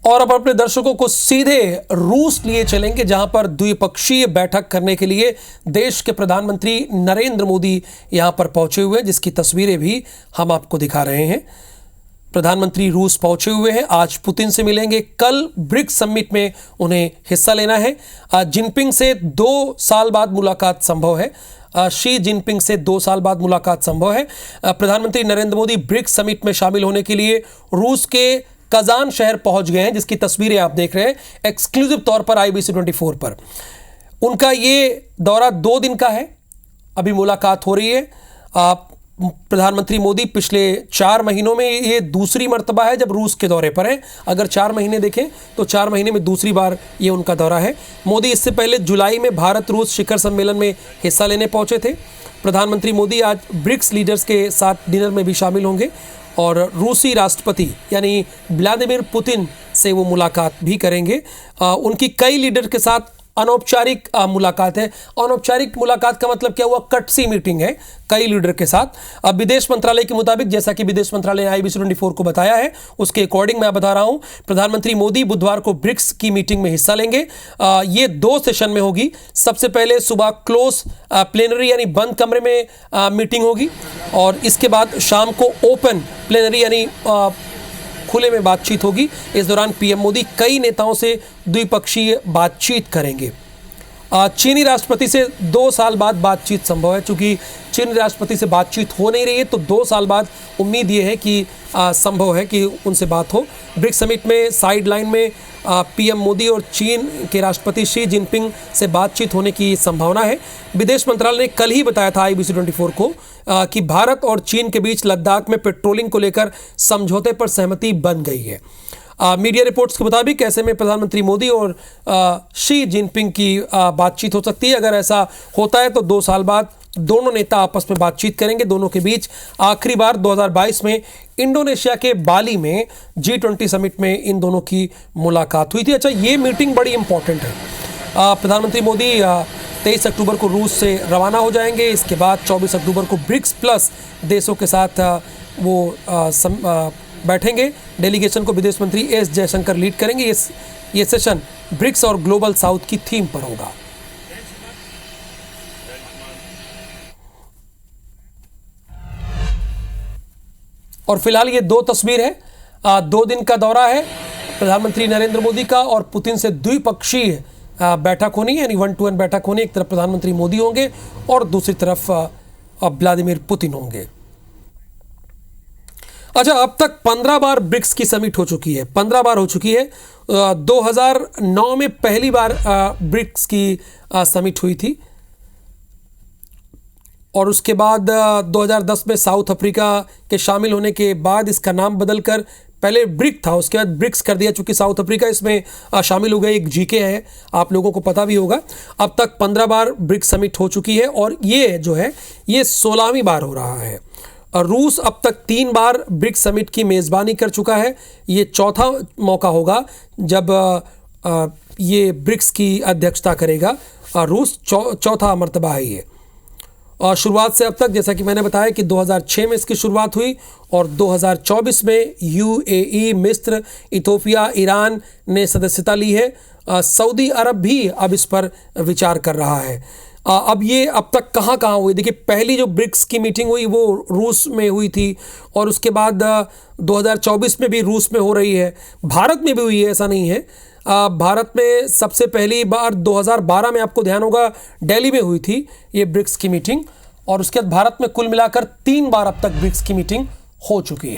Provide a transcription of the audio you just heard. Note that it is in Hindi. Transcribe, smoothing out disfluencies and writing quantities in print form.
और अब अपने दर्शकों को सीधे रूस लिए चलेंगे, जहां पर द्विपक्षीय बैठक करने के लिए देश के प्रधानमंत्री नरेंद्र मोदी यहां पर पहुंचे हुए हैं, जिसकी तस्वीरें भी हम आपको दिखा रहे हैं। प्रधानमंत्री रूस पहुंचे हुए हैं, आज पुतिन से मिलेंगे, कल ब्रिक्स समिट में उन्हें हिस्सा लेना है। जिनपिंग से 2 साल बाद मुलाकात संभव है। शी जिनपिंग से 2 साल बाद मुलाकात संभव है। प्रधानमंत्री नरेंद्र मोदी ब्रिक्स समिट में शामिल होने के लिए रूस के कजान शहर पहुंच गए हैं, जिसकी तस्वीरें आप देख रहे हैं एक्सक्लूसिव तौर पर IBC 24 पर। उनका ये दौरा 2 दिन का है, अभी मुलाकात हो रही है। प्रधानमंत्री मोदी पिछले 4 महीनों में ये दूसरी मर्तबा है जब रूस के दौरे पर हैं। अगर 4 महीने देखें तो 4 महीने में दूसरी बार ये उनका दौरा है। मोदी इससे पहले जुलाई में भारत रूस शिखर सम्मेलन में हिस्सा लेने पहुंचे थे। प्रधानमंत्री मोदी आज ब्रिक्स लीडर्स के साथ डिनर में भी शामिल होंगे और रूसी राष्ट्रपति यानी व्लादिमीर पुतिन से वो मुलाकात भी करेंगे। उनकी कई लीडर के साथ अनौपचारिक मुलाकात है। अनौपचारिक मुलाकात का मतलब क्या हुआ? कटसी मीटिंग है कई लीडर के साथ। अब विदेश मंत्रालय के मुताबिक, जैसा कि विदेश मंत्रालय ने IBC 24 को बताया है, उसके अकॉर्डिंग मैं बता रहा हूं, प्रधानमंत्री मोदी बुधवार को ब्रिक्स की मीटिंग में हिस्सा लेंगे। ये 2 सेशन में होगी। सबसे पहले सुबह क्लोज प्लेनरी यानी बंद कमरे में मीटिंग होगी और इसके बाद शाम को ओपन प्लेनरी यानी खुले में बातचीत होगी। इस दौरान PM मोदी कई नेताओं से द्विपक्षीय बातचीत करेंगे। चीनी राष्ट्रपति से 2 साल बाद बातचीत संभव है। चूंकि चीनी राष्ट्रपति से बातचीत हो नहीं रही है तो 2 साल बाद उम्मीद ये है कि संभव है कि उनसे बात हो। ब्रिक्स समिट में साइड लाइन में PM मोदी और चीन के राष्ट्रपति शी जिनपिंग से बातचीत होने की संभावना है। विदेश मंत्रालय ने कल ही बताया था IBC 24 को कि भारत और चीन के बीच लद्दाख में पेट्रोलिंग को लेकर समझौते पर सहमति बन गई है। मीडिया रिपोर्ट्स के मुताबिक ऐसे में प्रधानमंत्री मोदी और शी जिनपिंग की बातचीत हो सकती है। अगर ऐसा होता है तो 2 साल बाद दोनों नेता आपस में बातचीत करेंगे। दोनों के बीच आखिरी बार 2022 में इंडोनेशिया के बाली में G20 समिट में इन दोनों की मुलाकात हुई थी। अच्छा, ये मीटिंग बड़ी इंपॉर्टेंट है। प्रधानमंत्री मोदी 23 अक्टूबर को रूस से रवाना हो जाएंगे। इसके बाद 24 अक्टूबर को ब्रिक्स प्लस देशों के साथ वो बैठेंगे। डेलीगेशन को विदेश मंत्री S जयशंकर लीड करेंगे। ये सेशन ब्रिक्स और ग्लोबल साउथ की थीम पर होगा। और फिलहाल ये 2 तस्वीर है। 2 दिन का दौरा है प्रधानमंत्री नरेंद्र मोदी का और पुतिन से द्विपक्षीय बैठक होनी है, यानी 1-to-1 बैठक होनी। एक तरफ प्रधानमंत्री मोदी होंगे और दूसरी तरफ व्लादिमीर पुतिन होंगे। अच्छा, अब तक 15 बार ब्रिक्स की समिट हो चुकी है। 15 बार हो चुकी है। 2009 में पहली बार ब्रिक्स की समिट हुई थी और उसके बाद 2010 में साउथ अफ्रीका के शामिल होने के बाद इसका नाम बदलकर, पहले ब्रिक था उसके बाद ब्रिक्स कर दिया, चूंकि साउथ अफ्रीका इसमें शामिल हो गए। एक GK है, आप लोगों को पता भी होगा। अब तक 15 बार ब्रिक्स समिट हो चुकी है और ये जो है ये 16वीं बार हो रहा है। रूस अब तक 3 बार ब्रिक्स समिट की मेज़बानी कर चुका है। ये चौथा मौका होगा जब ये ब्रिक्स की अध्यक्षता करेगा। रूस चौथा मर्तबा है ये। और शुरुआत से अब तक, जैसा कि मैंने बताया कि 2006 में इसकी शुरुआत हुई और 2024 में UAE, मिस्र, इथोपिया, ईरान ने सदस्यता ली है। सऊदी अरब भी अब इस पर विचार कर रहा है। अब ये अब तक कहाँ हुई? देखिए, पहली जो ब्रिक्स की मीटिंग हुई वो रूस में हुई थी और उसके बाद 2024 में भी रूस में हो रही है। भारत में भी हुई है, ऐसा नहीं है। भारत में सबसे पहली बार 2012 में, आपको ध्यान होगा, दिल्ली में हुई थी ये ब्रिक्स की मीटिंग और उसके बाद भारत में कुल मिलाकर 3 बार अब तक ब्रिक्स की मीटिंग हो चुकी है।